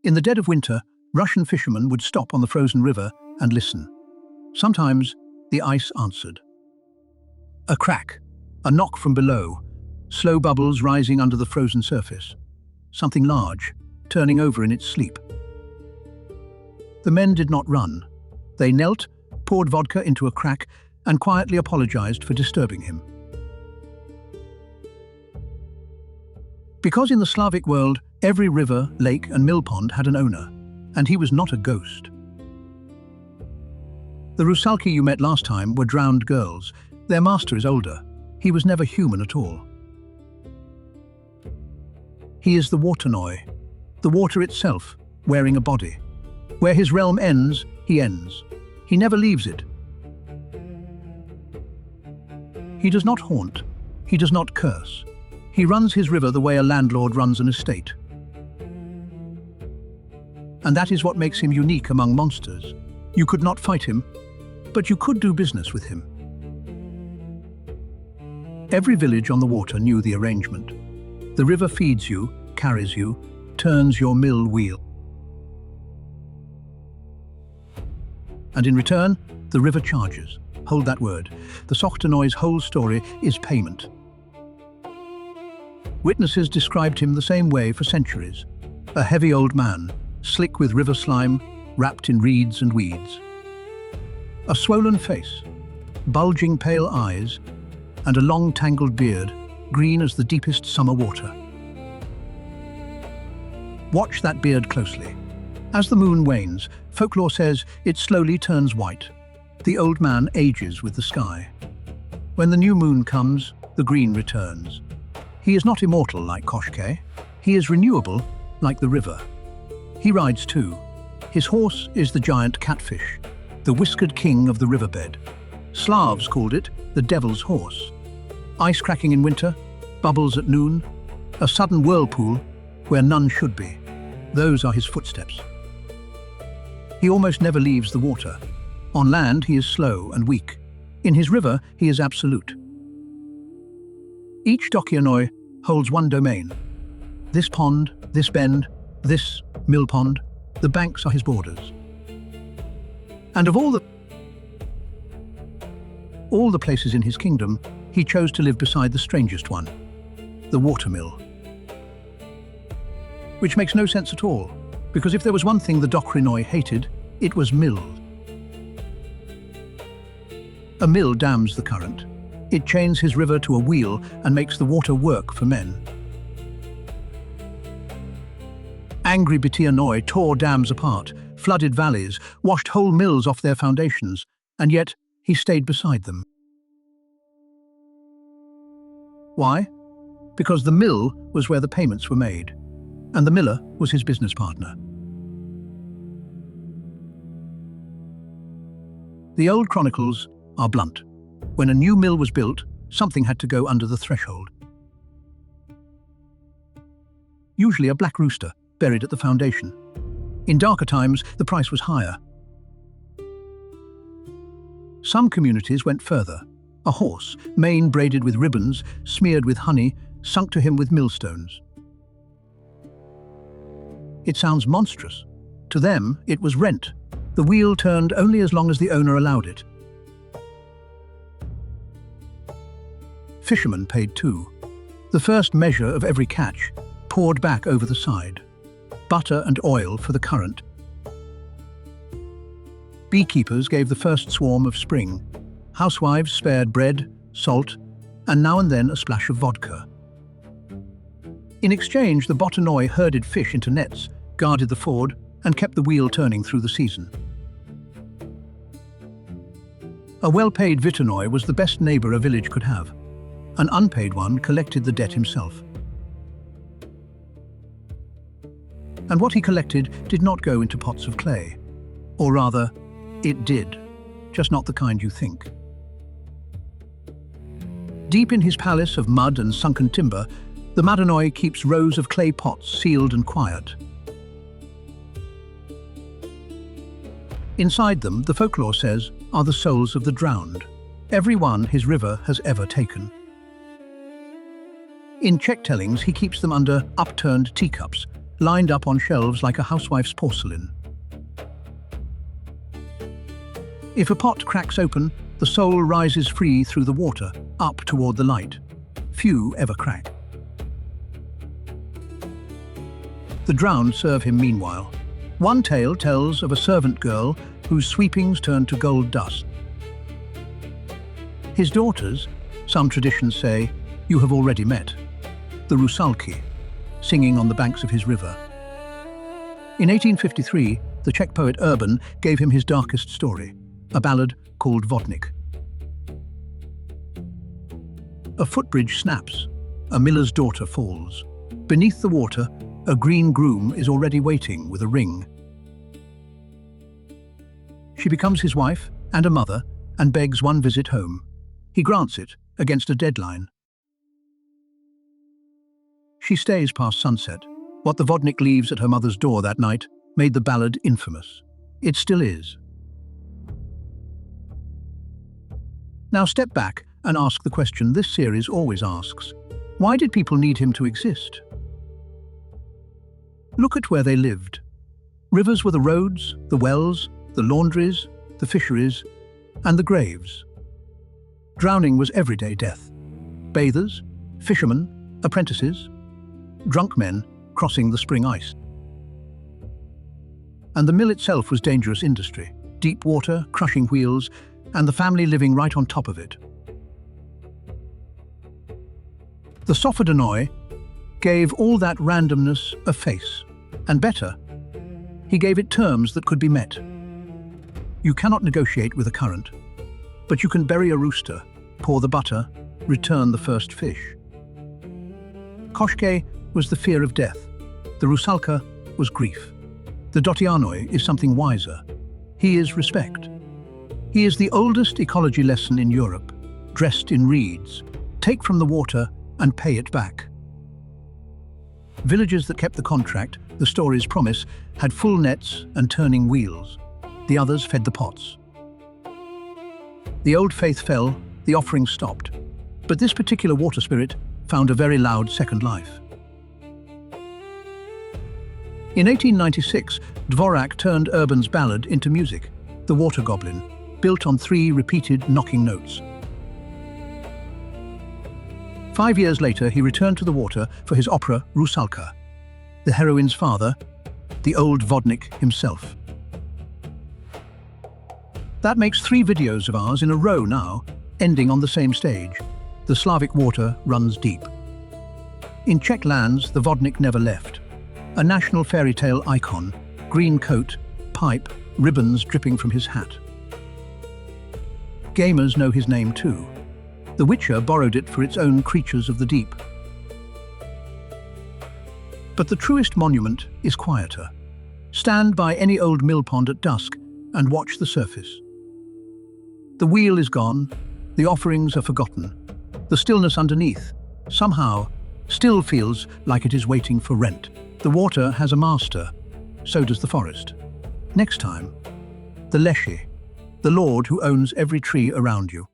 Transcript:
In the dead of winter, Russian fishermen would stop on the frozen river and listen. Sometimes the ice answered. A crack, a knock from below, slow bubbles rising under the frozen surface. Something large, turning over in its sleep. The men did not run. They knelt, poured vodka into a crack, and quietly apologized for disturbing him. Because in the Slavic world, every river, lake, and mill pond had an owner, and he was not a ghost. The roosters you met last time were drowned girls. Their master is older. He was never human at all. He is the vodyanoy, the water itself, wearing a body. Where his realm ends, he ends. He never leaves it. He does not haunt. He does not curse. He runs his river the way a landlord runs an estate. And that is what makes him unique among monsters. You could not fight him, but you could do business with him. Every village on the water knew the arrangement. The river feeds you, carries you, turns your mill wheel. And in return, the river charges. Hold that word. The vodyanoy's whole story is payment. Witnesses described him the same way for centuries. A heavy old man, slick with river slime, wrapped in reeds and weeds. A swollen face, bulging pale eyes, and a long tangled beard, green as the deepest summer water. Watch that beard closely. As the moon wanes, folklore says it slowly turns white. The old man ages with the sky. When the new moon comes, the green returns. He is not immortal like Koshke. He is renewable like the river. He rides too. His horse is the giant catfish, the whiskered king of the riverbed. Slavs called it the devil's horse. Ice cracking in winter, bubbles at noon, a sudden whirlpool where none should be. Those are his footsteps. He almost never leaves the water. On land, he is slow and weak. In his river, he is absolute. Each vodyanoy holds one domain. This pond, this bend, this mill pond, the banks are his borders. And of all the places in his kingdom, he chose to live beside the strangest one, the watermill. Which makes no sense at all, because if there was one thing the vodyanoy hated, it was mills. A mill dams the current. It chains his river to a wheel and makes the water work for men. Angry vodyanoy tore dams apart, flooded valleys, washed whole mills off their foundations, and yet he stayed beside them. Why? Because the mill was where the payments were made, and the miller was his business partner. The old chronicles are blunt. When a new mill was built, something had to go under the threshold. Usually a black rooster, buried at the foundation. In darker times, the price was higher. Some communities went further. A horse, mane braided with ribbons, smeared with honey, sunk to him with millstones. It sounds monstrous. To them, it was rent. The wheel turned only as long as the owner allowed it. Fishermen paid too. The first measure of every catch poured back over the side. Butter and oil for the current. Beekeepers gave the first swarm of spring. Housewives spared bread, salt, and now and then a splash of vodka. In exchange, the vodyanoy herded fish into nets, guarded the ford, and kept the wheel turning through the season. A well-paid vodyanoy was the best neighbor a village could have. An unpaid one collected the debt himself. And what he collected did not go into pots of clay. Or rather, it did, just not the kind you think. Deep in his palace of mud and sunken timber, the vodyanoy keeps rows of clay pots sealed and quiet. Inside them, the folklore says, are the souls of the drowned, every one his river has ever taken. In Czech tellings, he keeps them under upturned teacups, lined up on shelves like a housewife's porcelain. If a pot cracks open, the soul rises free through the water, up toward the light. Few ever crack. The drowned serve him meanwhile. One tale tells of a servant girl whose sweepings turned to gold dust. His daughters, some traditions say, you have already met, the Rusalki, singing on the banks of his river. In 1853, the Czech poet Erben gave him his darkest story, a ballad called Vodnik. A footbridge snaps, a miller's daughter falls. Beneath the water, a green groom is already waiting with a ring. She becomes his wife and a mother and begs one visit home. He grants it against a deadline. She stays past sunset. What the Vodnik leaves at her mother's door that night made the ballad infamous. It still is. Now step back and ask the question this series always asks. Why did people need him to exist? Look at where they lived. Rivers were the roads, the wells, the laundries, the fisheries, and the graves. Drowning was everyday death. Bathers, fishermen, apprentices, drunk men crossing the spring ice. And the mill itself was dangerous industry. Deep water, crushing wheels, and the family living right on top of it. The vodyanoy gave all that randomness a face, and better, he gave it terms that could be met. You cannot negotiate with a current, but you can bury a rooster, pour the butter, return the first fish. Koshke was the fear of death. The rusalka was grief. The vodyanoy is something wiser. He is respect. He is the oldest ecology lesson in Europe, dressed in reeds. Take from the water and pay it back. Villages that kept the contract, the stories promise, had full nets and turning wheels. The others fed the pots. The old faith fell, the offering stopped. But this particular water spirit found a very loud second life. In 1896, Dvořák turned Erben's ballad into music, the Water Goblin, built on 3 repeated knocking notes. 5 years later, he returned to the water for his opera Rusalka, the heroine's father, the old Vodnik himself. That makes 3 videos of ours in a row now, ending on the same stage. The Slavic water runs deep. In Czech lands, the Vodnik never left. A national fairy tale icon, green coat, pipe, ribbons dripping from his hat. Gamers know his name too. The Witcher borrowed it for its own creatures of the deep. But the truest monument is quieter. Stand by any old mill pond at dusk and watch the surface. The wheel is gone, the offerings are forgotten. The stillness underneath, somehow, still feels like it is waiting for rent. The water has a master, so does the forest. Next time, the Leshy, the Lord who owns every tree around you.